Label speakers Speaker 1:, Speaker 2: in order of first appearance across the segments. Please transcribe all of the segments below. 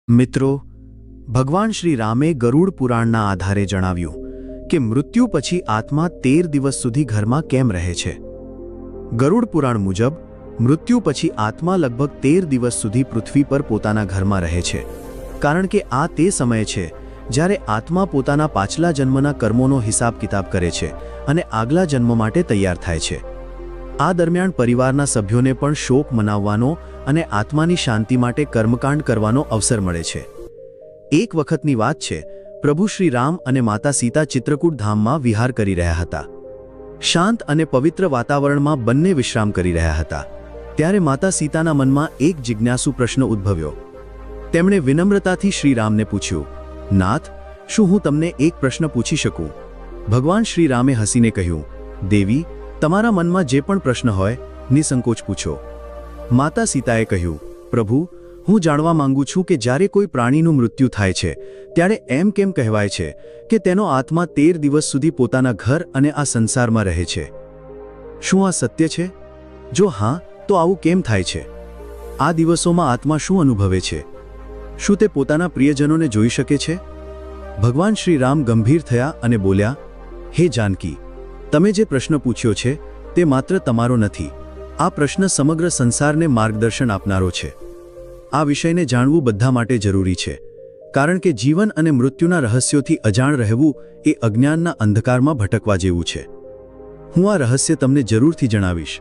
Speaker 1: મિત્રો, ભગવાન શ્રી રામે ગરુડ પુરાણના આધારે જણાવ્યું કે મૃત્યુ પછી આત્મા 13 દિવસ સુધી ઘરમાં કેમ રહે છે। ગરુડ પુરાણ મુજબ મૃત્યુ પછી આત્મા લગભગ 13 દિવસ સુધી પૃથ્વી પર પોતાના ઘરમાં રહે છે, કારણ કે આ તે સમય છે જ્યારે આત્મા પોતાના પાછલા જન્મના કર્મોનો હિસાબ કિતાબ કરે છે અને આગલા જન્મ માટે તૈયાર થાય છે। આ દરમિયાન પરિવારના સભ્યોને પણ શોક મનાવવાનો અને આત્માની શાંતિ માટે કર્મકાંડ કરવાનો અવસર મળે છે। એક વખતની વાત છે, પ્રભુ શ્રી રામ અને માતા સીતા ચિત્રકૂટ ધામમાં વિહાર કરી રહ્યા હતા। શાંત અને પવિત્ર વાતાવરણમાં બંને વિશ્રામ કરી રહ્યા હતા। ત્યારે માતા સીતાના મનમાં એક જિજ્ઞાસુ પ્રશ્ન ઉદ્ભવ્યો। તેમણે વિનમ્રતાથી શ્રી રામને પૂછ્યું, નાથ, શું હું તમને એક પ્રશ્ન પૂછી શકું? ભગવાન શ્રી રામે હસીને કહ્યું, દેવી, તમારા મનમાં જે પણ પ્રશ્ન હોય નિસંકોચ પૂછો। માતા સીતાએ કહ્યું, પ્રભુ, હું જાણવા માંગુ છું કે જ્યારે કોઈ પ્રાણીનું મૃત્યુ થાય છે ત્યારે એમ કેમ કહેવાય છે કે તેનો આત્મા 13 દિવસ સુધી પોતાના ઘર અને આ સંસારમાં રહે છે? શું આ સત્ય છે? જો હા, તો આવું કેમ થાય છે? આ દિવસોમાં આત્મા શું અનુભવે છે? શું તે પોતાના પ્રિયજનોને જોઈ શકે છે? ભગવાન શ્રી રામ ગંભીર થયા અને બોલ્યા, હે જાનકી, તમે જે પ્રશ્ન પૂછ્યો છે તે માત્ર તમારો નથી। આ પ્રશ્ન સમગ્ર સંસારને માર્ગદર્શન આપનારો છે। આ વિષયને જાણવું બધા માટે જરૂરી છે, કારણ કે જીવન અને મૃત્યુના રહસ્યોથી અજાણ રહેવું એ અજ્ઞાનના અંધકારમાં ભટકવા જેવું છે। હું આ રહસ્ય તમને જરૂરથી જણાવીશ,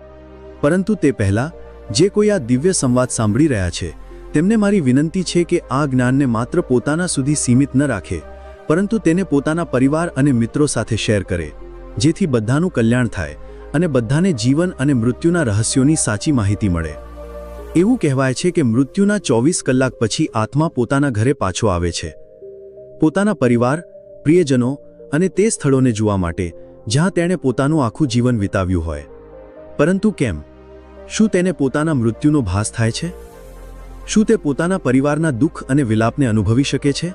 Speaker 1: પરંતુ તે પહેલાં જે કોઈ આ દિવ્ય સંવાદ સાંભળી રહ્યા છે તેમને મારી વિનંતી છે કે આ જ્ઞાનને માત્ર પોતાના સુધી સીમિત ન રાખે, પરંતુ તેને પોતાના પરિવાર અને મિત્રો સાથે શેર કરે, જેથી બધાનું કલ્યાણ થાય અને બધાને જીવન અને મૃત્યુના રહસ્યોની સાચી માહિતી મળે। એવું કહેવાય છે કે મૃત્યુના 24 કલાક પછી આત્મા પોતાના ઘરે પાછો આવે છે, પોતાના પરિવાર, પ્રિયજનો અને તે સ્થળોને જોવા માટે જ્યાં તેણે પોતાનું આખું જીવન વિતાવ્યું હોય। પરંતુ કેમ? શું તેને પોતાના મૃત્યુનો ભાસ થાય છે? શું તે પોતાના પરિવારના દુઃખ અને વિલાપને અનુભવી શકે છે?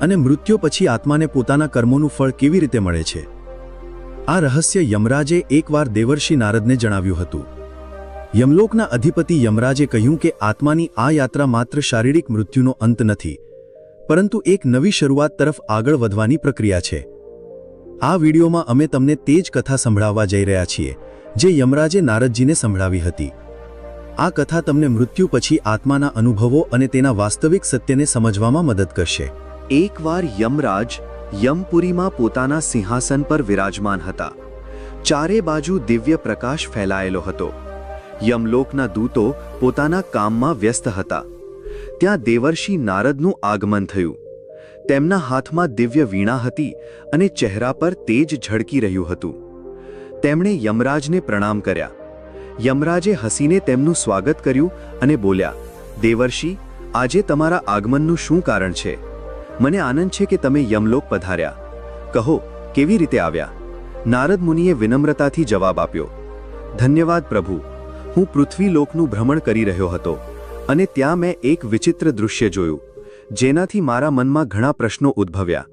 Speaker 1: અને મૃત્યુ પછી આત્માને પોતાના કર્મોનું ફળ કેવી રીતે મળે છે? આ રહસ્ય યમરાજે એકવાર દેવર્ષિ નારદને જણાવ્યું હતું। યમલોકના અધિપતિ યમરાજે કહ્યું કે આત્માની આ યાત્રા માત્ર શારીરિક મૃત્યુનો અંત નથી, પરંતુ એક નવી શરૂઆત તરફ આગળ વધવાની પ્રક્રિયા છે। આ વિડીયોમાં અમે તમને તે જ કથા સંભળાવવા જઈ રહ્યા છીએ જે યમરાજે નારદજીને સંભળાવી હતી। આ કથા તમને મૃત્યુ પછી આત્માના અનુભવો અને તેના વાસ્તવિક સત્યને સમજવામાં મદદ કરશે।
Speaker 2: એકવાર યમરાજ યમપુરીમાં પોતાના સિંહાસન પર વિરાજમાન હતા। ચારે બાજુ દિવ્ય પ્રકાશ ફેલાયેલો હતો। યમલોકના દૂતો પોતાના કામમાં વ્યસ્ત હતા। ત્યાં દેવર્ષિ નારદનું આગમન થયું। તેમના હાથમાં દિવ્ય વીણા હતી અને ચહેરા પર તેજ ઝળકી રહ્યું હતું। તેમણે યમરાજને પ્રણામ કર્યા। યમરાજે હસીને તેમનું સ્વાગત કર્યું અને બોલ્યા, દેવર્ષિ, આજે તમારા આગમનનું શું કારણ છે? મને આનંદ છે કે તમે યમલોક પધાર્યા। કહો, કેવી રીતે આવ્યા? નારદ મુનિએ વિનમ્રતાથી જવાબ આપ્યો, ધન્યવાદ પ્રભુ, હું પૃથ્વીલોકનું ભ્રમણ કરી રહ્યો હતો અને ત્યાં મેં એક વિચિત્ર દૃશ્ય જોયું, જેનાથી મારા મનમાં ઘણા પ્રશ્નો ઉદ્ભવ્યા।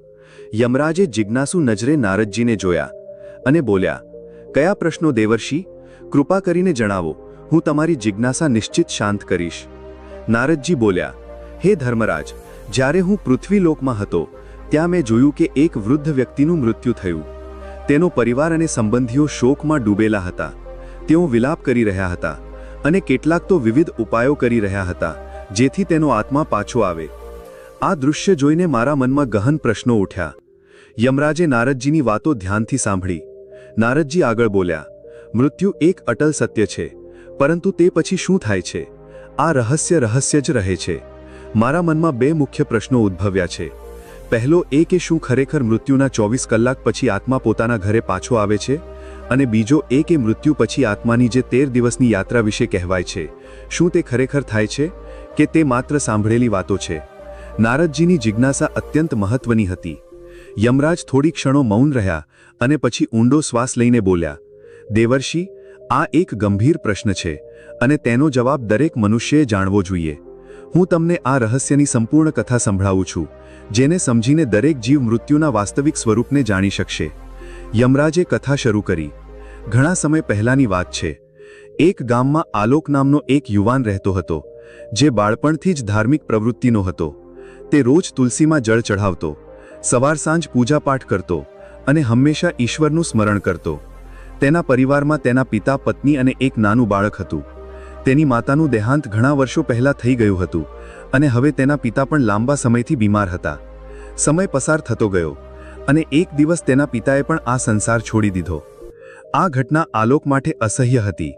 Speaker 2: યમરાજે જિજ્ઞાસુ નજરે નારદજીને જોયા અને બોલ્યા, કયા પ્રશ્નો દેવર્ષિ? કૃપા કરીને જણાવો, હું તમારી જિજ્ઞાસા નિશ્ચિત શાંત કરીશ। નારદજી બોલ્યા, હે ધર્મરાજ, જ્યારે હું પૃથ્વીલોકમાં હતો ત્યાં મેં જોયું કે એક વૃદ્ધ વ્યક્તિનું મૃત્યુ થયું। તેનો પરિવાર અને સંબંધીઓ શોકમાં ડૂબેલા હતા। તેઓ વિલાપ કરી રહ્યા હતા અને કેટલાક તો વિવિધ ઉપાયો કરી રહ્યા હતા જેથી તેનો આત્મા પાછો આવે। આ દૃશ્ય જોઈને મારા મનમાં ગહન પ્રશ્નો ઉઠ્યા। યમરાજે નારદજીની વાતો ધ્યાનથી સાંભળી। નારદજી આગળ બોલ્યા, મૃત્યુ એક અટલ સત્ય છે, પરંતુ તે પછી શું થાય છે? આ રહસ્ય જ રહે છે। મારા મનમાં બે મુખ્ય પ્રશ્નો ઉદ્ભવ્યા છે। પહેલો એ કે શું ખરેખર મૃત્યુના 24 કલાક પછી આત્મા પોતાના ઘરે પાછો આવે છે? અને બીજો એ કે મૃત્યુ પછી આત્માની જે 13 દિવસની યાત્રા વિશે કહેવાય છે, શું તે ખરેખર થાય છે કે તે માત્ર સાંભળેલી વાતો છે? નારદજીની જિજ્ઞાસા અત્યંત મહત્વની હતી। યમરાજ થોડી ક્ષણો મૌન રહ્યા અને પછી ઊંડો શ્વાસ લઈને બોલ્યા, દેવર્ષિ, આ એક ગંભીર પ્રશ્ન છે અને તેનો જવાબ દરેક મનુષ્યએ જાણવો જોઈએ। હું તમને આ રહસ્યની સંપૂર્ણ કથા સંભળાવું છું, જેને સમજીને દરેક જીવ મૃત્યુના વાસ્તવિક સ્વરૂપને જાણી શકશે। યમરાજે કથા શરૂ કરી। ઘણા સમય પહેલાની વાત છે। એક ગામમાં આલોક નામનો એક યુવાન રહેતો હતો। જે બાળપણથી જ ધાર્મિક પ્રવૃત્તિનો હતો. તે રોજ તુલસીમાં જળ ચઢાવતો, સવાર સાંજ પૂજાપાઠ કરતો અને હંમેશા ઈશ્વરનું સ્મરણ કરતો. તેના પરિવારમાં તેના પિતા, પત્ની અને એક નાનું બાળક હતું. તેની માતાનું દેહાંત ઘણા વર્ષો પહેલાં થઈ ગયું હતું અને હવે તેના પિતા પણ લાંબા સમયથી બીમાર હતા. સમય પસાર થતો ગયો અને એક દિવસ તેના પિતાએ પણ આ સંસાર છોડી દીધો. આ ઘટના આલોક માટે અસહ્ય હતી.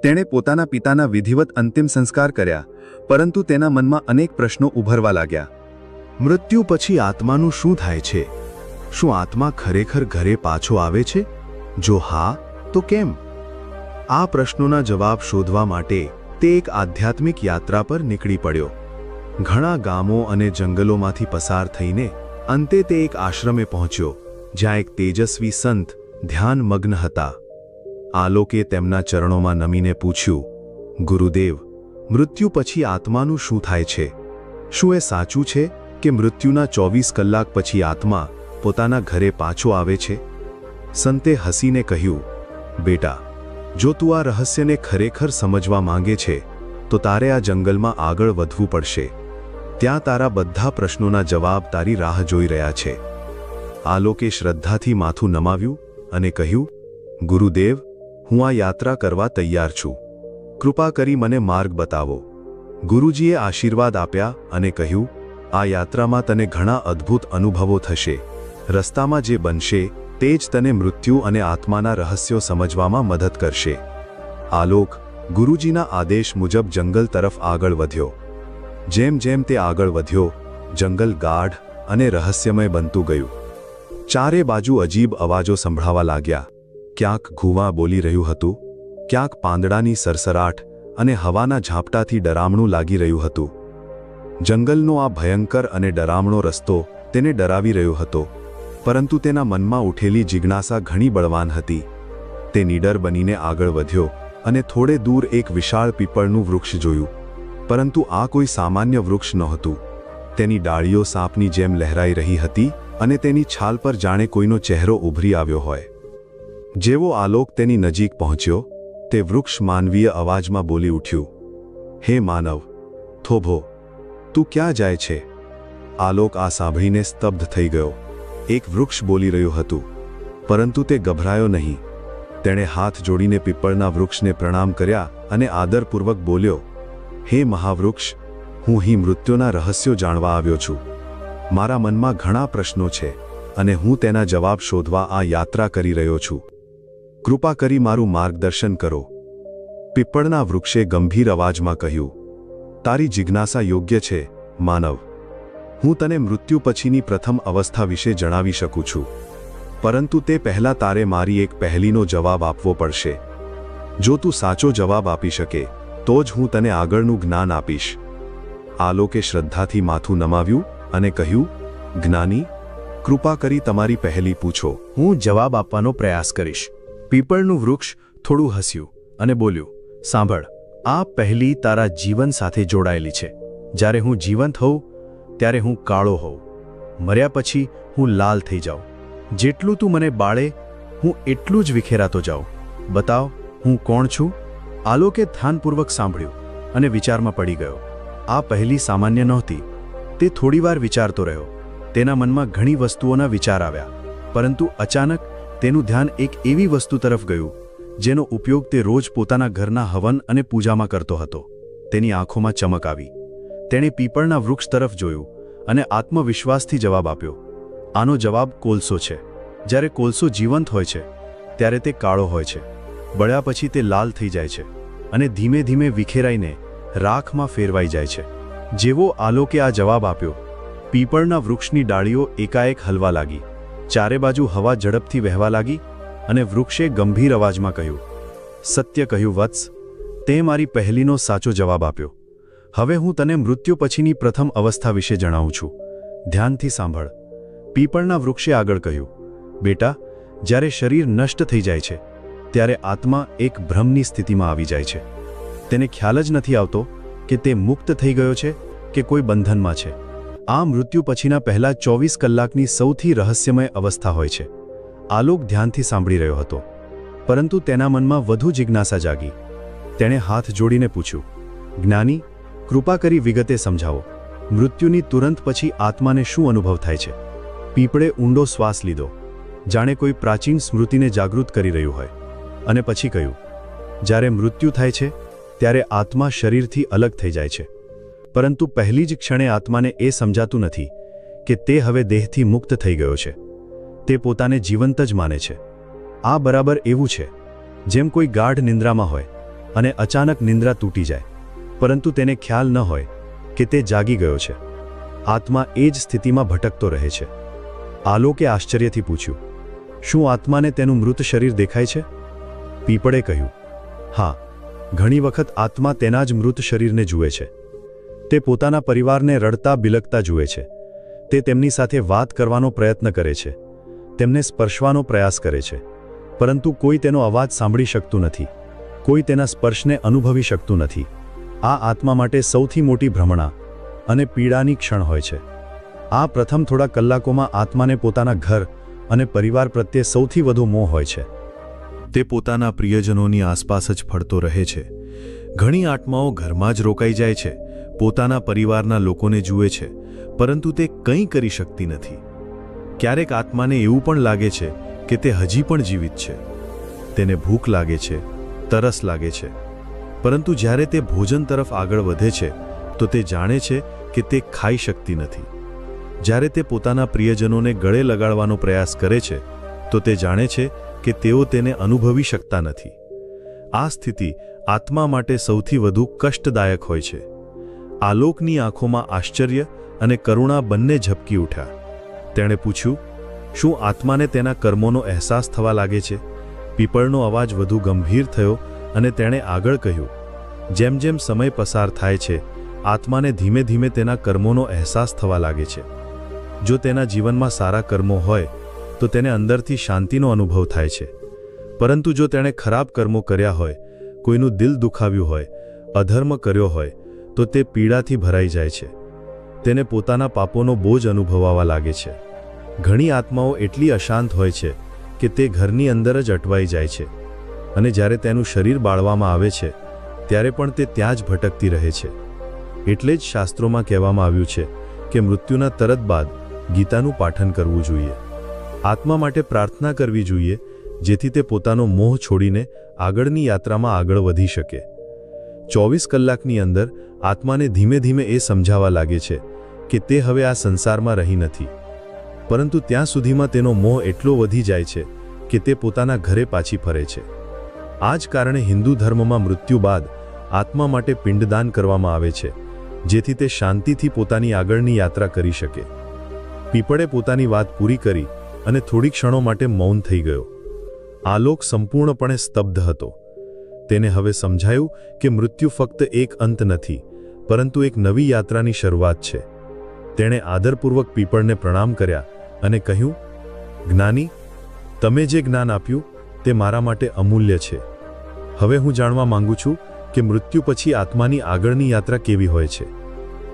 Speaker 2: તેણે પોતાના પિતાના વિધિવત અંતિમ સંસ્કાર કર્યા, પરંતુ તેના મનમાં અનેક પ્રશ્નો ઉભરવા લાગ્યા.
Speaker 1: મૃત્યુ પછી આત્માનું શું થાય છે? શું આત્મા ખરેખર ઘરે પાછો આવે છે? જો હા, તો કેમ? આ પ્રશ્નોના જવાબ શોધવા માટે તે એક આધ્યાત્મિક યાત્રા પર નીકળી પડ્યો. ઘણા ગામો અને જંગલોમાંથી પસાર થઈને અંતે તે એક આશ્રમે પહોંચ્યો, જ્યાં એક તેજસ્વી સંત ધ્યાનમગ્ન હતા. આલોકે તેમના ચરણોમાં નમીને પૂછ્યું, ગુરુદેવ, મૃત્યુ પછી આત્માનું શું થાય છે? શું એ સાચું છે કે મૃત્યુના 24 કલાક પછી આત્મા પોતાના ઘરે પાછો આવે છે? સંતે હસીને કહ્યું, બેટા, જો તું આ રહસ્યને ખરેખર સમજવા માંગે છે તો તારે આ જંગલમાં આગળ વધવું પડશે. ત્યાં તારા બધા પ્રશ્નોના જવાબ તારી રાહ જોઈ રહ્યા છે. આલોકે શ્રદ્ધાથી માથું નમાવ્યું અને કહ્યું, ગુરુદેવ, હું આ યાત્રા કરવા તૈયાર છું. કૃપા કરી મને માર્ગ બતાવો. ગુરુજીએ આશીર્વાદ આપ્યા અને કહ્યું, આ યાત્રામાં તને ઘણા અદ્ભુત અનુભવો થશે. રસ્તામાં જે બનશે તે જ તને મૃત્યુ અને આત્માના રહસ્યો સમજવામાં મદદ કરશે. આલોક ગુરુજીના આદેશ મુજબ જંગલ તરફ આગળ વધ્યો. જેમ જેમ તે આગળ વધ્યો, જંગલ ગાઢ અને રહસ્યમય બનતું ગયું. ચારે બાજુ અજીબ અવાજો સંભળાવા લાગ્યા. ક્યાંક ઘુવા બોલી રહ્યું હતું, ક્યાંક પાંદડાની સરસરાટ અને હવાના ઝાપટાથી ડરામણું લાગી રહ્યું હતું. જંગલનો આ ભયંકર અને ડરામણો રસ્તો તેને ડરાવી રહ્યો હતો, પરંતુ તેના મનમાં ઉઠેલી જિજ્ઞાસા ઘણી બળવાન હતી. તે નીડર બનીને આગળ વધ્યો અને થોડે દૂર એક વિશાળ પીપળનું વૃક્ષ જોયું. પરંતુ આ કોઈ સામાન્ય વૃક્ષ નહોતું. તેની ડાળીઓ સાપની જેમ લહેરાઈ રહી હતી અને તેની છાલ પર જાણે કોઈનો ચહેરો ઉભરી આવ્યો હોય. જેવો આલોક તેની નજીક પહોંચ્યો, તે વૃક્ષ માનવીય અવાજમાં બોલી ઉઠ્યું, હે માનવ, થોભો, તું ક્યાં જાય છે? આલોક આ સાંભળીને સ્તબ્ધ થઈ ગયો. એક વૃક્ષ બોલી રહ્યું હતું, પરંતુ તે ગભરાયો નહીં. તેણે હાથ જોડીને પીપળના વૃક્ષને પ્રણામ કર્યા અને આદરપૂર્વક બોલ્યો, હે મહાવૃક્ષ, હું અહીં મૃત્યુના રહસ્યો જાણવા આવ્યો છું. મારા મનમાં ઘણા પ્રશ્નો છે અને હું તેના જવાબ શોધવા આ યાત્રા કરી રહ્યો છું. કૃપા કરી મારું માર્ગદર્શન કરો. પીપળના વૃક્ષે ગંભીર અવાજમાં કહ્યું, તારી જિજ્ઞાસા યોગ્ય છે, માનવ. હું તને મૃત્યુ પછીની પ્રથમ અવસ્થા વિશે જણાવી શકું છું, પરંતુ તે પહેલાં તારે મારી એક પહેલીનો જવાબ આપવો પડશે. જો તું સાચો જવાબ આપી શકે તો જ હું તને આગળનું જ્ઞાન આપીશ. આલોકે શ્રદ્ધાથી માથું નમાવ્યું અને કહ્યું, જ્ઞાની, કૃપા કરી તમારી પહેલી પૂછો. હું જવાબ આપવાનો પ્રયાસ કરીશ. પીપળનું વૃક્ષ થોડું હસ્યું અને બોલ્યું, સાંભળ, આ પહેલી તારા જીવન સાથે જોડાયેલી છે. જ્યારે હું જીવંત હોઉં ત્યારે હું કાળો હોઉં, મર્યા પછી હું લાલ થઈ જાઉં. જેટલું તું મને બાળે હું એટલું જ વિખેરાતો જાઉં. બતાવ, હું કોણ છું? આલોકે ધ્યાનપૂર્વક સાંભળ્યું અને વિચારમાં પડી ગયો. આ પહેલી સામાન્ય નહોતી. તે થોડીવાર વિચારતો રહ્યો. તેના મનમાં ઘણી વસ્તુઓના વિચાર આવ્યા, પરંતુ અચાનક તેનું ધ્યાન એક એવી વસ્તુ તરફ ગયું જેનો ઉપયોગ તે રોજ પોતાના ઘરના હવન અને પૂજામાં કરતો હતો. તેની આંખોમાં ચમક આવી. તેણે પીપળના વૃક્ષ તરફ જોયું અને આત્મવિશ્વાસથી જવાબ આપ્યો, આનો જવાબ કોલસો છે. જ્યારે કોલસો જીવંત હોય છે ત્યારે તે કાળો હોય છે. બળ્યા પછી તે લાલ થઈ જાય છે અને ધીમે ધીમે વિખેરાઈને રાખમાં ફેરવાઈ જાય છે. જેવો આલોકે આ જવાબ આપ્યો, પીપળના વૃક્ષની ડાળીઓ એકાએક હલવા લાગી. ચારે બાજુ હવા ઝડપથી વહેવા લાગી અને વૃક્ષે ગંભીર અવાજમાં કહ્યું, સત્ય કહ્યું વત્સ, તે મારી પહેલીનો સાચો જવાબ આપ્યો. હવે હું તને મૃત્યુ પછીની પ્રથમ અવસ્થા વિશે જણાવું છું. ધ્યાનથી સાંભળ. પીપળના વૃક્ષે આગળ કહ્યું, બેટા, જ્યારે શરીર નષ્ટ થઈ જાય છે ત્યારે આત્મા એક ભ્રમની સ્થિતિમાં આવી જાય છે. તેને ખ્યાલ જ નથી આવતો કે તે મુક્ત થઈ ગયો છે કે કોઈ બંધનમાં છે. આ મૃત્યુ પછીના પહેલા 24 કલાકની સૌથી રહસ્યમય અવસ્થા હોય છે. આલોક ધ્યાનથી સાંભળી રહ્યો હતો, પરંતુ તેના મનમાં વધુ જિજ્ઞાસા જાગી. તેણે હાથ જોડીને પૂછ્યું, જ્ઞાની, કૃપા કરી વિગતે સમજાવો. મૃત્યુની તુરંત પછી આત્માને શું અનુભવ થાય છે? પીપળે ઊંડો શ્વાસ લીધો, જાણે કોઈ પ્રાચીન સ્મૃતિને જાગૃત કરી રહ્યું હોય, અને પછી કહ્યું, જ્યારે મૃત્યુ થાય છે ત્યારે આત્મા શરીરથી અલગ થઈ જાય છે, પરંતુ પહેલી જ ક્ષણે આત્માને એ સમજાતું નથી કે તે હવે દેહથી મુક્ત થઈ ગયો છે. તે પોતાને જીવંત જ માને છે. આ બરાબર એવું છે જેમ કોઈ ગાઢ નિંદ્રામાં હોય અને અચાનક નિંદ્રા તૂટી જાય, પરંતુ તેને ખ્યાલ ન હોય કે તે જાગી ગયો છે. આત્મા એ જ સ્થિતિમાં ભટકતો રહે છે. આલોકે આશ્ચર્યથી પૂછ્યું, શું આત્માને તેનું મૃત શરીર દેખાય છે? પીપળે કહ્યું, હા, ઘણી વખત આત્મા તેના જ મૃત શરીરને જુએ છે. તે પોતાના પરિવારને રડતા બિલકતા જુએ છે. તે તેમની સાથે વાત કરવાનો પ્રયત્ન કરે છે, તેમને સ્પર્શવાનો પ્રયાસ કરે છે, પરંતુ કોઈ તેનો અવાજ સાંભળી શકતું નથી, કોઈ તેના સ્પર્શને અનુભવી શકતું નથી. આ આત્મા માટે સૌથી મોટી ભ્રમણા અને પીડાની ક્ષણ હોય છે. આ પ્રથમ થોડા કલાકોમાં આત્માને પોતાના ઘર અને પરિવાર પ્રત્યે સૌથી વધુ મોહ હોય છે.
Speaker 3: તે પોતાના પ્રિયજનોની આસપાસ જ ફરતો રહે છે. ઘણી આત્માઓ ઘરમાં જ રોકાઈ જાય છે, પોતાના પરિવારના લોકોને જુએ છે, પરંતુ તે કંઈ કરી શકતી નથી. ક્યારેક આત્માને એવું પણ લાગે છે કે તે હજી પણ જીવિત છે. તેને ભૂખ લાગે છે, તરસ લાગે છે, પરંતુ જ્યારે તે ભોજન તરફ આગળ વધે છે તો તે જાણે છે કે તે ખાઈ શકતી નથી. જ્યારે તે પોતાના પ્રિયજનોને ગળે લગાડવાનો પ્રયાસ કરે છે તો તે જાણે છે કે તેઓ તેને અનુભવી શકતા નથી. આ સ્થિતિ આત્મા માટે સૌથી વધુ કષ્ટદાયક હોય છે. આલોકની આંખોમાં આશ્ચર્ય અને કરુણા બંને ઝબકી ઉઠ્યા. તેણે પૂછ્યું, શું આત્માને તેના કર્મોનો અહેસાસ થવા લાગે છે? પીપળનો અવાજ વધુ ગંભીર થયો અને તેણે આગળ કહ્યું, જેમ જેમ સમય પસાર થાય છે, આત્માને ધીમે ધીમે તેના કર્મોનો અહેસાસ થવા લાગે છે. જો તેના જીવનમાં સારા કર્મો હોય તો તેને અંદરથી શાંતિનો અનુભવ થાય છે, પરંતુ જો તેણે ખરાબ કર્મો કર્યા હોય, કોઈનું દિલ દુખાવ્યું હોય, અધર્મ કર્યો હોય, તો તે પીડાથી ભરાઈ જાય છે. તેને પોતાના પાપોનો બોજ અનુભવવા લાગે છે. ઘણી આત્માઓ એટલી અશાંત હોય છે કે તે ઘરની અંદર જ અટવાઈ જાય છે, અને જ્યારે તેનું શરીર બાળવામાં આવે છે ત્યારે પણ તે ત્યાં જ ભટકતી રહે છે. એટલે જ શાસ્ત્રોમાં કહેવામાં આવ્યું છે કે મૃત્યુના તરત બાદ ગીતાનું પાઠન કરવું જોઈએ. આત્મા માટે પ્રાર્થના કરવી જોઈએ, જેથી તે પોતાનો મોહ છોડીને આગળની યાત્રામાં આગળ વધી શકે. 24 કલાકની અંદર આત્માને ધીમે ધીમે એ સમજાવવા લાગે છે કે તે હવે આ સંસારમાં રહી નથી, પરંતુ ત્યાં સુધીમાં તેનો મોહ એટલો વધી જાય છે કે તે પોતાના ઘરે પાછી ફરે છે. આ જ કારણે હિન્દુ ધર્મમાં મૃત્યુ બાદ આત્મા માટે પિંડદાન કરવામાં આવે છે, જેથી તે શાંતિથી પોતાની આગળની યાત્રા કરી શકે. પીપળે પોતાની વાત પૂરી કરી અને થોડી ક્ષણો માટે મૌન થઈ ગયો. આલોક સંપૂર્ણપણે સ્તબ્ધ હતો. તેને હવે સમજાયું કે મૃત્યુ ફક્ત એક અંત નથી, પરંતુ એક નવી યાત્રાની શરૂઆત છે. તેણે આદરપૂર્વક પીપળને પ્રણામ કર્યા અને કહ્યું, જ્ઞાની, તમે જે જ્ઞાન આપ્યું તે મારા માટે અમૂલ્ય છે. હવે હું જાણવા માંગુ છું કે મૃત્યુ પછી આત્માની આગળની યાત્રા કેવી હોય છે.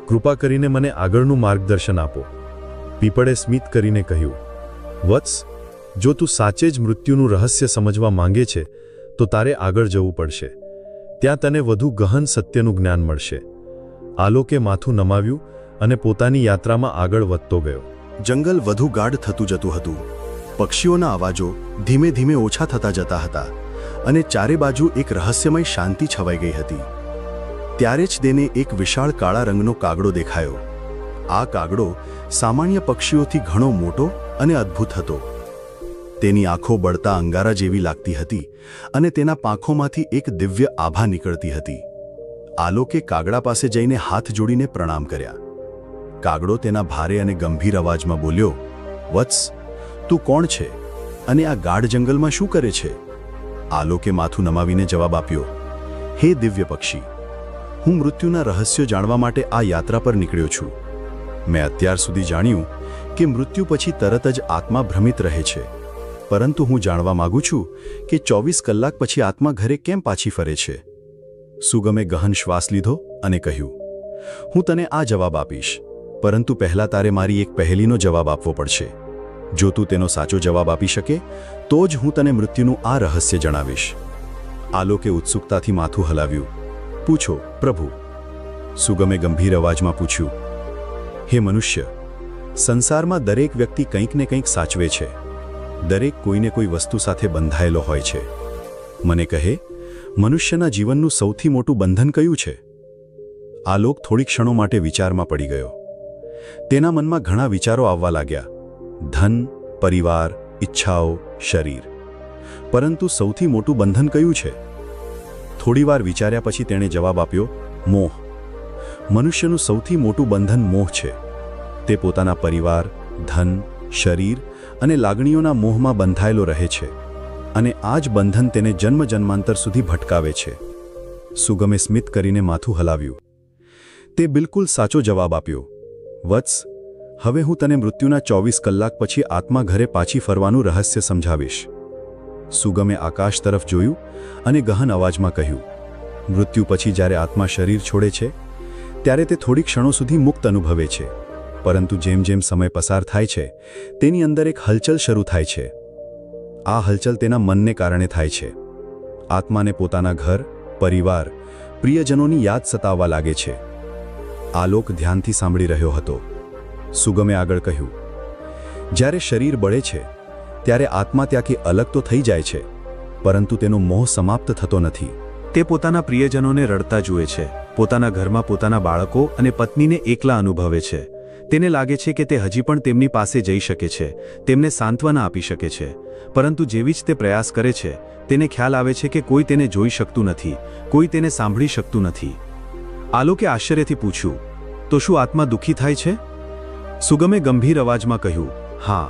Speaker 3: કૃપા કરીને મને આગળનું માર્ગદર્શન આપો. પીપળે સ્મિત કરીને કહ્યું, વત્સ, જો તું સાચે જ મૃત્યુનું રહસ્ય સમજવા માંગે છે તો તારે આગળ જવું પડશે. ત્યાં તને વધુ ગહન સત્યનું જ્ઞાન મળશે. આલોકે માથું નમાવ્યું અને પોતાની યાત્રામાં આગળ વધતો ગયો.
Speaker 4: જંગલ વધુ ગાઢ થતું જતું હતું. પક્ષીઓના અવાજો ધીમે ધીમે ઓછા થતા જતા હતા અને ચારે બાજુ એક રહસ્યમય શાંતિ છવાઈ ગઈ હતી. ત્યારે જ તેને એક વિશાળ કાળા રંગનો કાગડો દેખાયો. આ કાગડો સામાન્ય પક્ષીઓથી ઘણો મોટો અને અદ્ભુત હતો. તેની આંખો બળતા અંગારા જેવી લાગતી હતી અને તેના પાંખોમાંથી એક દિવ્ય આભા નીકળતી હતી. આલોકે કાગડા પાસે જઈને હાથ જોડીને પ્રણામ કર્યા. કાગડો તેના ભારે અને ગંભીર અવાજમાં બોલ્યો, વત્સ, તું કોણ છે અને આ ગાઢ જંગલમાં શું કરે છે? આલોકે માથું નમાવીને જવાબ આપ્યો, હે દિવ્ય પક્ષી, હું મૃત્યુના રહસ્યો જાણવા માટે આ યાત્રા પર નીકળ્યો છું. મેં અત્યાર સુધી જાણ્યું કે મૃત્યુ પછી તરત જ આત્મા ભ્રમિત રહે છે, પરંતુ હું જાણવા માંગુ છું કે 24 કલાક પછી આત્મા ઘરે કેમ પાછી ફરે છે. સુગમે ગહન શ્વાસ લીધો અને કહ્યું, હું તને આ જવાબ આપીશ, પરંતુ પહેલાં તારે મારી એક પહેલીનો જવાબ આપવો પડશે. જો તું તેનો સાચો જવાબ આપી શકે તો જ હું તને મૃત્યુનું આ રહસ્ય જણાવીશ. આલોકે ઉત્સુકતાથી માથું હલાવ્યું. પૂછો પ્રભુ. સુગમે ગંભીર અવાજમાં પૂછ્યું. હે મનુષ્ય, સંસારમાં દરેક વ્યક્તિ કંઈક ને કંઈક સાચવે છે. દરેક કોઈને કોઈ વસ્તુ સાથે બંધાયેલો હોય છે. મને કહે, મનુષ્યના જીવનનું સૌથી મોટું બંધન કયું છે? આલોક થોડી ક્ષણો માટે વિચારમાં પડી ગયો. તેના મનમાં ઘણા વિચારો આવવા લાગ્યા. ધન, પરિવાર, ઈચ્છાઓ, શરીર. પરંતુ સૌથી મોટું બંધન કયું છે? થોડીવાર વિચાર્યા પછી તેણે જવાબ આપ્યો, મોહ. મનુષ્યનું સૌથી મોટું બંધન મોહ છે. તે પોતાના પરિવાર, ધન, શરીર અને લાગણીઓના મોહમાં બંધાયેલો રહે છે, અને આ જ બંધન તેને જન્મ જન્માંતર સુધી ભટકાવે છે. સુગમે સ્મિત કરીને માથું હલાવ્યું. તે બિલકુલ સાચો જવાબ આપ્યો. વત્સ, હવે હું તને મૃત્યુના 24 કલાક પછી આત્મા ઘરે પાછી ફરવાનું રહસ્ય સમજાવીશ. સુગમે આકાશ તરફ જોયું અને ગહન અવાજમાં કહ્યું, મૃત્યુ પછી જ્યારે આત્મા શરીર છોડે છે ત્યારે તે થોડી ક્ષણો સુધી મુક્ત અનુભવે છે, પરંતુ જેમ જેમ સમય પસાર થાય છે તેની અંદર એક હલચલ શરૂ થાય છે. આ હલચલ તેના મનને કારણે થાય છે. આત્માને પોતાના ઘર, પરિવાર, પ્રિયજનોની યાદ સતાવવા લાગે છે. આલોક ધ્યાનથી સાંભળી રહ્યો હતો. સુગમે આગળ કહ્યું, જ્યારે શરીર બળે છે ત્યારે આત્મા ત્યાંથી અલગ તો થઈ જાય છે, પરંતુ તેનો મોહ સમાપ્ત થતો નથી.
Speaker 1: તે પોતાના પ્રિયજનોને રડતા જુએ છે, પોતાના ઘરમાં પોતાના બાળકો અને પત્નીને એકલા અનુભવે છે. તેને લાગે છે કે તે હજી પણ તેમની પાસે જઈ શકે છે, તેમને સાંત્વના આપી શકે છે. પરંતુ જેવી જ તે પ્રયાસ કરે છે, તેને ખ્યાલ આવે છે કે કોઈ તેને જોઈ શકતું નથી, કોઈ તેને સાંભળી શકતું નથી. આલોકે આશ્ચર્યથી પૂછ્યું, તો શું આત્મા દુઃખી થાય છે? સુગમે ગંભીર અવાજમાં કહ્યું, હા,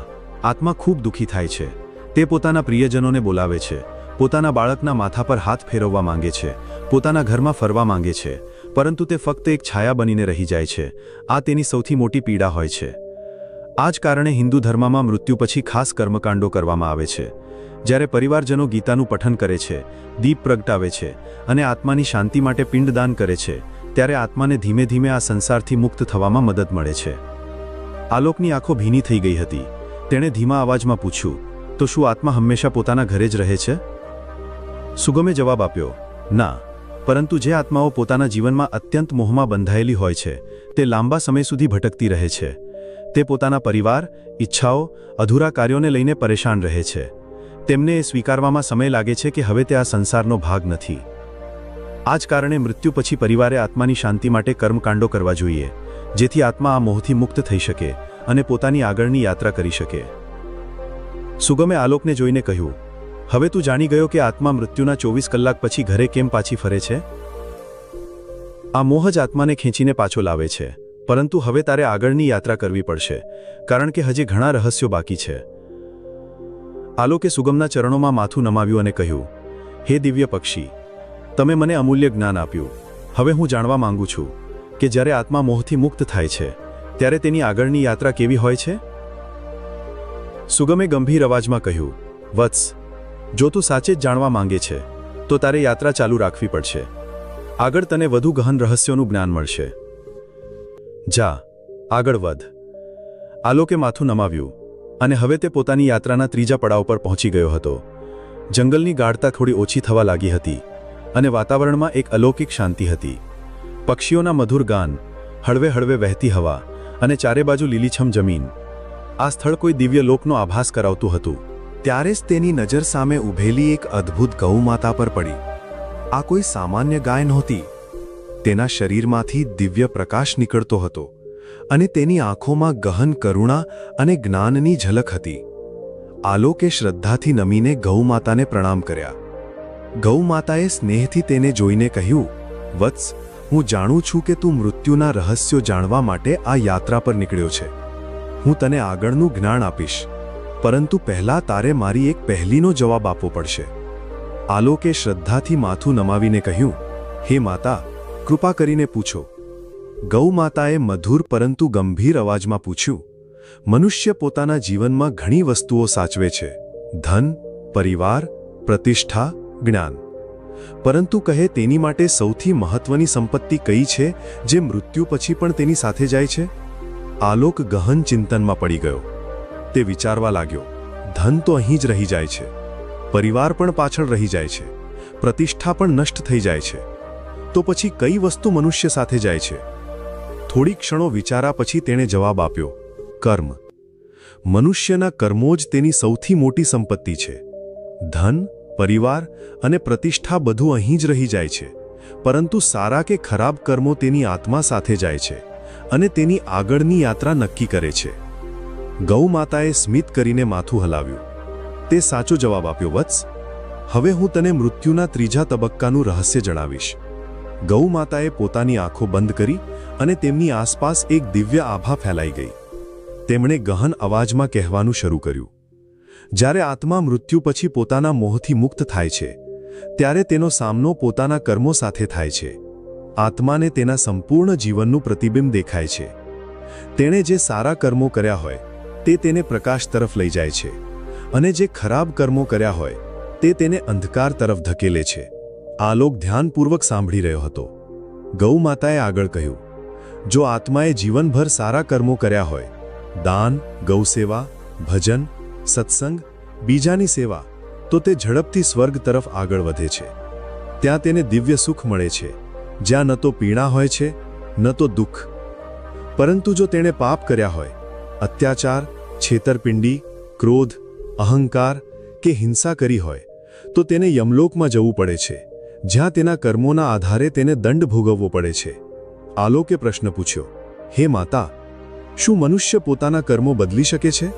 Speaker 1: આત્મા ખૂબ દુઃખી થાય છે. તે પોતાના પ્રિયજનોને બોલાવે છે, પોતાના બાળકના માથા પર હાથ ફેરવવા માંગે છે, પોતાના ઘરમાં ફરવા માંગે છે, પરંતુ તે ફક્ત એક છાયા બનીને રહી જાય છે. આ તેની સૌથી મોટી પીડા હોય છે. આ જ કારણે હિન્દુ ધર્મમાં મૃત્યુ પછી ખાસ કર્મકાંડો કરવામાં આવે છે. જ્યારે પરિવારજનો ગીતાનું પઠન કરે છે, દીપ પ્રગટાવે છે અને આત્માની શાંતિ માટે પિંડદાન કરે છે, ત્યારે આત્માને ધીમે ધીમે આ સંસારથી મુક્ત થવામાં મદદ મળે છે. આલોકની આંખો ભીની થઈ ગઈ હતી. તેણે ધીમા અવાજમાં પૂછ્યું, તો શું આત્મા હંમેશા પોતાના ઘરે જ રહે છે? સુગમે જવાબ આપ્યો, ના, પરંતુ જે આત્માઓ પોતાના જીવનમાં અત્યંત મોહમાં બંધાયેલી હોય છે તે લાંબા સમય સુધી ભટકતી રહે છે. તે પોતાના પરિવાર, ઈચ્છાઓ, અધૂરા કાર્યોને લઈને પરેશાન રહે છે. તેમને એ સ્વીકારવામાં સમય લાગે છે કે હવે તે આ સંસારનો ભાગ નથી. આ જ કારણે મૃત્યુ પછી પરિવારે આત્માની શાંતિ માટે કર્મકાંડો કરવા જોઈએ, જેથી આત્મા આ મોહથી મુક્ત થઈ શકે અને પોતાની આગળની યાત્રા કરી શકે. સુગમે આલોકને જોઈને કહ્યું, હવે તું જાણી ગયો કે આત્મા મૃત્યુના 24 કલાક પછી ઘરે કેમ પાછી ફરે છે? આ મોહ જ આત્માને ખેંચીને પાછો લાવે છે, પરંતુ હવે તારે આગળની યાત્રા કરવી પડશે, કારણ કે હજી ઘણા રહસ્યો બાકી છે. આલોકે સુગમના ચરણોમાં માથું નમાવ્યું અને કહ્યું, હે દિવ્ય પક્ષી, તમે મને અમૂલ્ય જ્ઞાન આપ્યું. હવે હું જાણવા માંગુ છું કે જ્યારે આત્મા મોહથી મુક્ત થાય છે ત્યારે તેની આગળની યાત્રા કેવી હોય છે? સુગમે ગંભીર અવાજમાં કહ્યું, વત્સ, જો તું સાચે જ જાણવા માંગે છે તો તારે યાત્રા ચાલુ રાખવી પડશે. આગળ તને વધુ ગહન રહસ્યોનું જ્ઞાન મળશે. જા, આગળ વધ. આલોકે માથું નમાવ્યું અને હવે તે પોતાની યાત્રાના ત્રીજા પડાવ પર પહોંચી ગયો હતો. જંગલની ગાઢતા થોડી ઓછી થવા લાગી હતી અને વાતાવરણમાં એક અલૌકિક શાંતિ હતી. પક્ષીઓના મધુર ગાન, હળવે હળવે વહેતી હવા અને ચારે બાજુ લીલીછમ જમીન. આ સ્થળ કોઈ દિવ્ય લોકનો આભાસ કરાવતું હતું.
Speaker 2: ત્યારે જ તેની નજર સામે ઊભેલી એક અદ્ભુત ગૌમાતા પર પડી. આ કોઈ સામાન્ય ગાય નહોતી. તેના શરીરમાંથી દિવ્ય પ્રકાશ નીકળતો હતો અને તેની આંખોમાં ગહન કરુણા અને જ્ઞાનની ઝલક હતી. આલોકે શ્રદ્ધાથી નમીને ગૌમાતાને પ્રણામ કર્યા. ગૌમાતાએ સ્નેહથી તેને જોઈને કહ્યું, વત્સ, હું જાણું છું કે તું મૃત્યુના રહસ્યો જાણવા માટે આ યાત્રા પર નીકળ્યો છે. હું તને આગળનું જ્ઞાન આપીશ, પરંતુ પહેલાં તારે મારી એક પહેલીનો જવાબ આપવો પડશે. આલોકે શ્રદ્ધાથી માથું નમાવીને કહ્યું, હે માતા, કૃપા કરીને પૂછો. ગૌમાતાએ મધુર પરંતુ ગંભીર અવાજમાં પૂછ્યું, મનુષ્ય પોતાના જીવનમાં ઘણી વસ્તુઓ સાચવે છે, ધન, પરિવાર, પ્રતિષ્ઠા, જ્ઞાન. પરંતુ કહે તેની માટે સૌથી મહત્વની સંપત્તિ કઈ છે જે મૃત્યુ પછી પણ તેની સાથે જાય છે? આલોક ગહન ચિંતનમાં પડી ગયો. તે વિચારવા લાગ્યો, ધન તો અહીં જ રહી જાય છે, પરિવાર પણ પાછળ રહી જાય છે, પ્રતિષ્ઠા પણ નષ્ટ થઈ જાય છે,
Speaker 3: તો પછી કઈ વસ્તુ મનુષ્ય સાથે જાય છે? થોડી ક્ષણો વિચારા પછી તેણે જવાબ આપ્યો, કર્મ. મનુષ્યના કર્મો જ તેની સૌથી મોટી સંપત્તિ છે. ધન, પરિવાર અને પ્રતિષ્ઠા બધું અહીં જ રહી જાય છે, પરંતુ સારા કે ખરાબ કર્મો તેની આત્મા સાથે જાય છે અને તેની આગળની યાત્રા નક્કી કરે છે. ગૌ માતાએ સ્મિત કરીને માથું હલાવ્યું. તે સાચો જવાબ આપ્યો, વત્સ. હવે હું તને મૃત્યુના ત્રીજા તબક્કાનું રહસ્ય જણાવીશ. ગૌ માતાએ પોતાની આંખો બંધ કરી અને તેમની આસપાસ એક દિવ્ય આભા ફેલાઈ ગઈ. તેમણે ગહન અવાજમાં કહેવાનું શરૂ કર્યું. જ્યારે આત્મા મૃત્યુ પછી પોતાના મોહથી મુક્ત થાય છે, ત્યારે તેનો સામનો પોતાના કર્મો સાથે થાય છે. આત્માને તેના સંપૂર્ણ જીવનનું પ્રતિબિંબ દેખાય છે. તેણે જે સારા કર્મો કર્યા હોય તે તેને પ્રકાશ તરફ લઈ જાય છે, અને જે ખરાબ કર્મો કર્યા હોય તે તેને અંધકાર તરફ ધકેલે છે. આલોક ધ્યાનપૂર્વક સાંભળી રહ્યો હતો. ગૌ માતાએ આગળ કહ્યું, જો આત્માએ જીવનભર સારા કર્મો કર્યા હોય, દાન, ગૌસેવા, ભજન, સત્સંગ, બીજાની સેવા, તો તે ઝડપથી સ્વર્ગ તરફ આગળ વધે છે. ત્યાં તેને દિવ્ય સુખ મળે છે, જ્યાં ન તો પીડા હોય છે ન તો દુઃખ. પરંતુ જો તેણે પાપ કર્યા હોય, અત્યાચાર, છેતરપિંડી, ક્રોધ, અહંકાર કે હિંસા કરી હોય, તો તેને યમલોકમાં જવું પડે છે, જ્યાં તેના કર્મોના આધારે તેને દંડ ભોગવવો પડે છે. આલોકે પ્રશ્ન પૂછ્યો, હે માતા, શું મનુષ્ય પોતાના કર્મો બદલી શકે છે?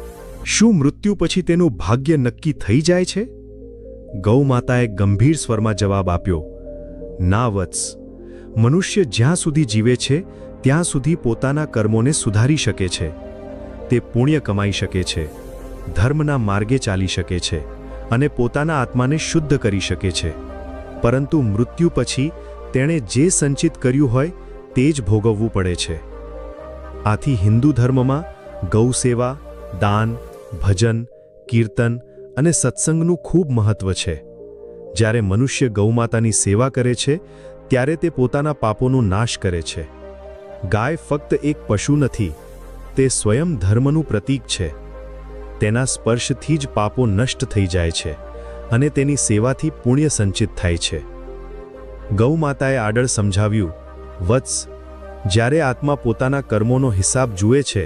Speaker 1: શું મૃત્યુ પછી તેનું ભાગ્ય નક્કી થઈ જાય છે? ગૌ માતાએ ગંભીર સ્વરમાં જવાબ આપ્યો, ના વત્સ. મનુષ્ય જ્યાં સુધી જીવે છે ત્યાં સુધી પોતાના કર્મોને સુધારી શકે છે. તે પુણ્ય કમાઈ શકે છે, ધર્મના માર્ગે ચાલી શકે છે અને પોતાના આત્માને શુદ્ધ કરી શકે છે. પરંતુ મૃત્યુ પછી તેણે જે સંચિત કર્યું હોય તે જ ભોગવવું પડે છે. આથી હિન્દુ ધર્મમાં ગૌસેવા, દાન, ભજન, કીર્તન અને સત્સંગનું ખૂબ મહત્વ છે. જ્યારે મનુષ્ય ગૌમાતાની સેવા કરે છે ત્યારે તે પોતાના પાપોનો નાશ કરે છે. ગાય ફક્ત એક પશુ નથી, તે સ્વયં ધર્મનું પ્રતીક છે. તેના સ્પર્શથી જ પાપો નષ્ટ થઈ જાય છે અને તેની સેવાથી પુણ્ય સંચિત થાય છે. ગૌ માતાએ આગળ સમજાવ્યું, વત્સ, જ્યારે આત્મા પોતાના કર્મોનો હિસાબ જુએ છે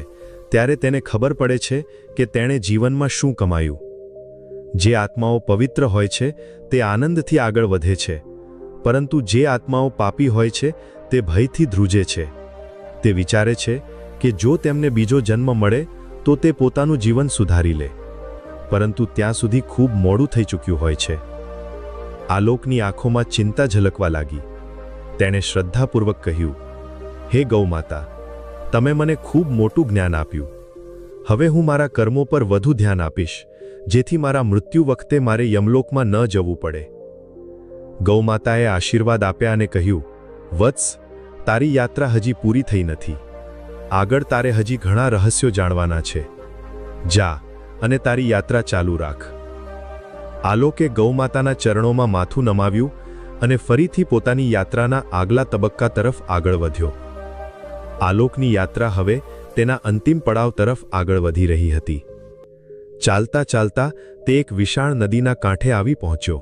Speaker 1: ત્યારે તેને ખબર પડે છે કે તેણે જીવનમાં શું કમાયું. જે આત્માઓ પવિત્ર હોય છે તે આનંદથી આગળ વધે છે, પરંતુ જે આત્માઓ પાપી હોય છે તે ભયથી ધ્રુજે છે. તે વિચારે છે કે જો તેમને બીજો જન્મ મળે તો તે પોતાનું જીવન સુધારી લે, પરંતુ ત્યાં સુધી ખૂબ મોડું થઈ ચૂક્યું હોય છે. આલોકની આંખોમાં ચિંતા ઝલકવા લાગી. તેણે શ્રદ્ધાપૂર્વક કહ્યું, હે ગૌ માતા, તમે મને ખૂબ મોટું જ્ઞાન આપ્યું. હવે હું મારા કર્મો પર વધુ ધ્યાન આપીશ, જેથી મારા મૃત્યુ વખતે મારે યમલોકમાં ન જવું પડે. ગૌ માતાએ આશીર્વાદ આપ્યા અને કહ્યું, વત્સ, તારી યાત્રા હજી પૂરી થઈ નથી. આગળ તારે હજી ઘણા રહસ્યો જાણવાના છે. જા અને તારી યાત્રા ચાલુ રાખ. આલોકે ગૌ માતાના ચરણોમાં માથું નમાવ્યું અને ફરીથી પોતાની યાત્રાના આગલા તબક્કા તરફ આગળ વધ્યો. આલોકની યાત્રા હવે તેના અંતિમ પડાવ તરફ આગળ વધી રહી હતી. ચાલતા ચાલતા તે એક વિશાળ નદીના કાંઠે આવી પહોંચ્યો.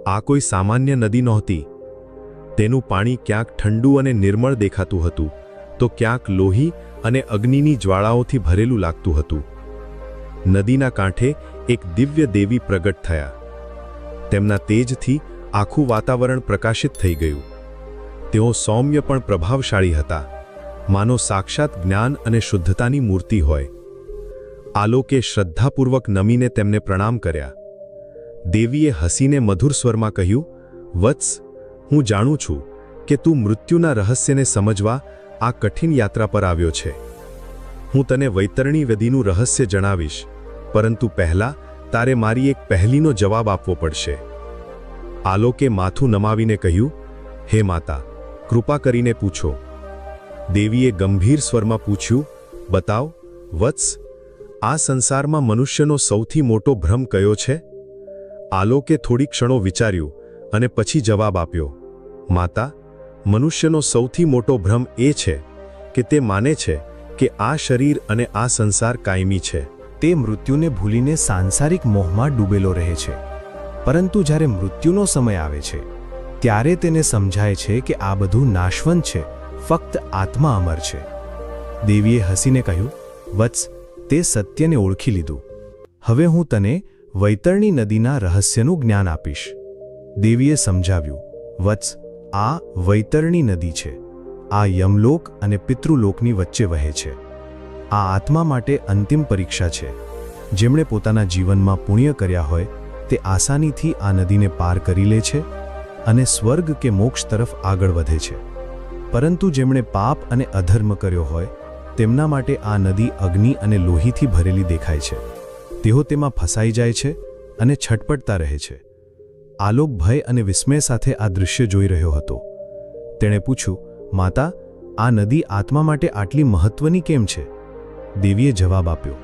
Speaker 1: આ કોઈ સામાન્ય નદી નહોતી. તેનું પાણી ક્યાંક ઠંડુ અને નિર્મળ દેખાતું હતું, તો ક્યાંક લોહી અને અગ્નિની જ્વાળાઓથી ભરેલું લાગતું હતું. નદીના કાંઠે એક દિવ્ય દેવી પ્રગટ થયા. તેમના તેજથી આખું વાતાવરણ પ્રકાશિત થઈ ગયું. તેઓ સૌમ્ય પણ પ્રભાવશાળી હતા, માનો સાક્ષાત જ્ઞાન અને શુદ્ધતાની મૂર્તિ હોય. આલોકે શ્રદ્ધાપૂર્વક નમીને તેમને પ્રણામ કર્યા. દેવીએ હસીને મધુર સ્વરમાં કહ્યું, વત્સ, હું જાણું છું કે તું મૃત્યુના રહસ્યને સમજવા આ કઠિન યાત્રા પર આવ્યો છે. હું તને વૈતરણી વિધિનું રહસ્ય જણાવીશ, પરંતુ પહેલા તારે મારી એક પહેલીનો જવાબ આપવો પડશે. આલોકે માથું નમાવીને કહ્યું, હે માતા, કૃપા કરીને પૂછો. દેવીએ ગંભીર સ્વરમાં પૂછ્યું, બતાવ વત્સ, આ સંસારમાં મનુષ્યનો સૌથી મોટો ભ્રમ કયો છે? આલોકે થોડી ક્ષણો વિચાર્યું અને પછી જવાબ આપ્યો, માતા, મનુષ્યનો સૌથી મોટો ભ્રમ એ છે કે તે માને છે કે આ શરીર અને આ સંસાર કાયમી છે.
Speaker 5: તે મૃત્યુને ભૂલીને સાંસારિક મોહમાં ડૂબેલો રહે છે. પરંતુ જ્યારે મૃત્યુનો સમય આવે છે ત્યારે તેને સમજાય છે કે આ બધું નાશવંત છે, ફક્ત આત્મા અમર છે. દેવીએ હસીને કહ્યું, વત્સ, તે સત્યને ઓળખી લીધું. હવે હું તને વૈતરણી નદીના રહસ્યનું જ્ઞાન આપીશ. દેવીએ સમજાવ્યું, વત્સ, આ વૈતરણી નદી છે. આ યમલોક અને પિતૃલોકની વચ્ચે વહે છે. આ આત્મા માટે અંતિમ પરીક્ષા છે. જેમણે પોતાના જીવનમાં પુણ્ય કર્યા હોય તે આસાનીથી આ નદીને પાર કરી લે છે અને સ્વર્ગ કે મોક્ષ તરફ આગળ વધે છે. પરંતુ જેમણે પાપ અને અધર્મ કર્યો હોય તેમના માટે આ નદી અગ્નિ અને લોહીથી ભરેલી દેખાય છે. તેઓ તેમાં ફસાઈ જાય છે અને છટપટતા રહે છે. આલોક ભય અને વિસ્મય સાથે આ દૃશ્ય જોઈ રહ્યો હતો. તેણે પૂછ્યું, માતા, આ નદી આત્મા માટે આટલી મહત્વની કેમ છે? દેવીએ જવાબ આપ્યો,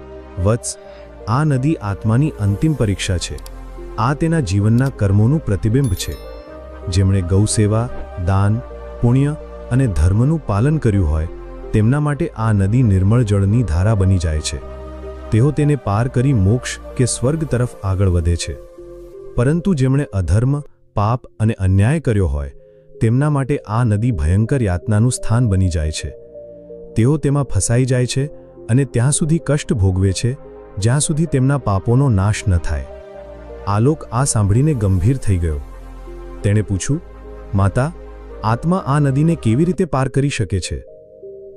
Speaker 5: વત્સ, આ નદી આત્માની અંતિમ પરીક્ષા છે. આ તેના જીવનના કર્મોનું પ્રતિબિંબ છે. જેમણે ગૌસેવા, દાન, પુણ્ય અને ધર્મનું પાલન કર્યું હોય તેમના માટે આ નદી નિર્મળ જળની ધારા બની જાય છે. તેઓ તેને પાર કરી મોક્ષ કે સ્વર્ગ તરફ આગળ વધે છે. પરંતુ જેમણે અધર્મ, પાપ અને અન્યાય કર્યો હોય તેમના માટે આ નદી ભયંકર યાતનાનું સ્થાન બની જાય છે. તેઓ તેમાં ફસાઈ જાય છે અને ત્યાં સુધી કષ્ટ ભોગવે છે જ્યાં સુધી તેમના પાપોનો નાશ ન થાય. આલોક આ સાંભળીને ગંભીર થઈ ગયો. તેણે પૂછ્યું, માતા, આત્મા આ નદીને કેવી રીતે પાર કરી શકે છે?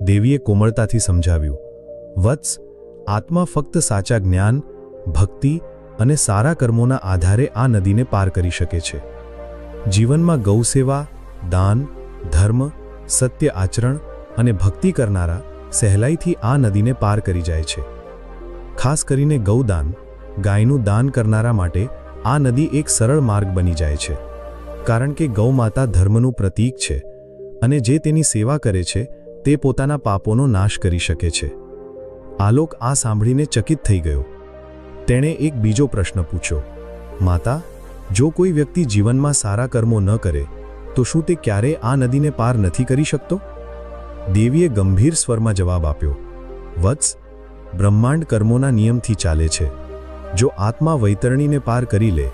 Speaker 5: દેવીએ કોમળતાથી સમજાવ્યું, વત્સ, આત્મા ફક્ત સાચા જ્ઞાન, ભક્તિ અને સારા કર્મોના આધારે આ નદીને પાર કરી શકે છે. જીવનમાં ગૌસેવા, દાન, ધર્મ, સત્ય આચરણ અને ભક્તિ કરનારા સહેલાઈથી આ નદીને પાર કરી જાય છે. ખાસ કરીને ગૌદાન, ગાયનું દાન કરનારા માટે આ નદી એક સરળ માર્ગ બની જાય છે. કારણ કે ગૌમાતા ધર્મનું પ્રતીક છે અને જે તેની સેવા કરે છે તે પોતાના પાપોનો નાશ કરી શકે છે. આલોક આ સાંભળીને ચકિત થઈ ગયો. તેણે એક બીજો પ્રશ્ન પૂછ્યો, માતા, જો કોઈ વ્યક્તિ જીવનમાં સારા કર્મો ન કરે તો શું તે ક્યારેય આ નદીને પાર નથી કરી શકતો? દેવીએ ગંભીર સ્વરમાં જવાબ આપ્યો, વત્સ, બ્રહ્માંડ કર્મોના નિયમથી ચાલે છે. જો આત્મા વૈતરણીને પાર કરી લે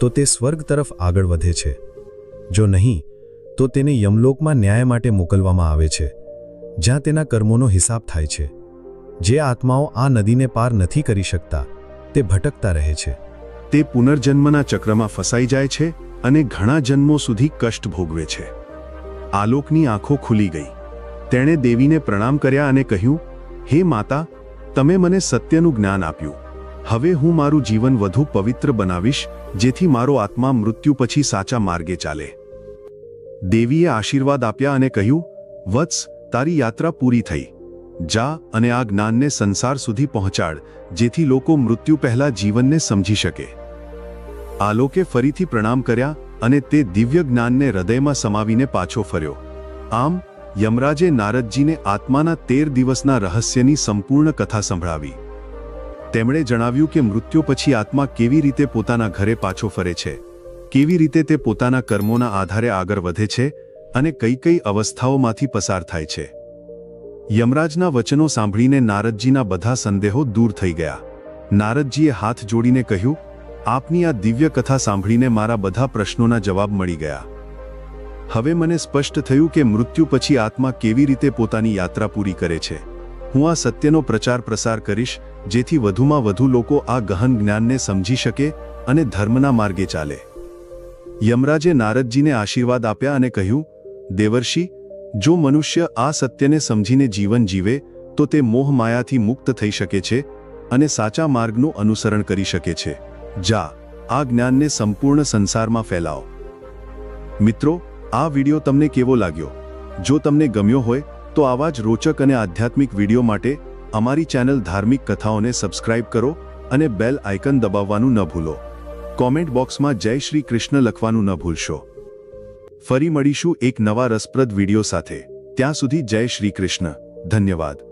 Speaker 5: તો તે સ્વર્ગ તરફ આગળ વધે છે. જો નહીં તો તેને યમલોકમાં ન્યાય માટે મોકલવામાં આવે છે, જ્યાં તેના કર્મોનો હિસાબ થાય છે. જે આત્માઓ આ નદીને પાર નથી કરી શકતા તે ભટકતા રહે છે.
Speaker 4: તે પુનર્જન્મના ચક્રમાં ફસાઈ જાય છે અને ઘણા જન્મો સુધી કષ્ટ ભોગવે છે. આલોકની આંખો ખુલી ગઈ. તેણે દેવીને પ્રણામ કર્યા અને કહ્યું, હે માતા, તમે મને સત્યનું જ્ઞાન આપ્યું. હવે હું મારું જીવન વધુ પવિત્ર બનાવીશ જેથી મારો આત્મા મૃત્યુ પછી સાચા માર્ગે ચાલે. દેવીએ આશીર્વાદ આપ્યા અને કહ્યું, વત્સ, તારી યાત્રા પૂરી થઈ. જા અને આ જ્ઞાનને સંસાર સુધી પહોંચાડ જેથી લોકો મૃત્યુ પહેલા જીવનને સમજી શકે. આલોકે ફરીથી પ્રણામ કર્યા અને તે દિવ્ય જ્ઞાનને હૃદયમાં સમાવીને પાછો ફર્યો. આમ યમરાજે નારદજીને આત્માના 13 દિવસના રહસ્યની સંપૂર્ણ કથા સંભળાવી. તેમણે જણાવ્યું કે મૃત્યુ પછી આત્મા કેવી રીતે પોતાના ઘરે પાછો ફરે છે, કેવી રીતે તે પોતાના કર્મોના આધારે આગળ વધે છે અને કઈ કઈ અવસ્થાઓમાંથી પસાર થાય છે. યમરાજના વચનો સાંભળીને નારદજીના બધા સંદેહો દૂર થઈ ગયા. નારદજીએ હાથ જોડીને કહ્યું, આપની આ દિવ્ય કથા સાંભળીને મારા બધા પ્રશ્નોના જવાબ મળી ગયા. હવે મને સ્પષ્ટ થયું કે મૃત્યુ પછી આત્મા કેવી રીતે પોતાની યાત્રા પૂરી કરે છે. હું આ સત્યનો પ્રચાર પ્રસાર કરીશ જેથી વધુમાં વધુ લોકો આ ગહન જ્ઞાનને સમજી શકે અને ધર્મના માર્ગે ચાલે. યમરાજે નારદજીને આશીર્વાદ આપ્યા અને કહ્યું, દેવર્ષિ, જો મનુષ્ય આ સત્યને સમજીને જીવન જીવે તો તે મોહ માયાથી મુક્ત થઈ શકે છે અને સાચા માર્ગનું અનુસરણ કરી શકે છે. જા, આ જ્ઞાનને સંપૂર્ણ સંસારમાં ફેલાવો. મિત્રો, આ વિડિયો તમને કેવો લાગ્યો? જો તમને ગમ્યો હોય તો આવા જ રોચક અને આધ્યાત્મિક વિડિયો માટે અમારી ચેનલ ધાર્મિક કથાઓને સબસ્ક્રાઇબ કરો અને બેલ આઇકન દબાવવાનું ન ભૂલો. કોમેન્ટ બોક્સમાં જય શ્રી કૃષ્ણ લખવાનું ન ભૂલશો. ફરી મળીશું એક નવા રસપ્રદ વિડિયો સાથે. ત્યાં સુધી જય શ્રી કૃષ્ણ. ધન્યવાદ.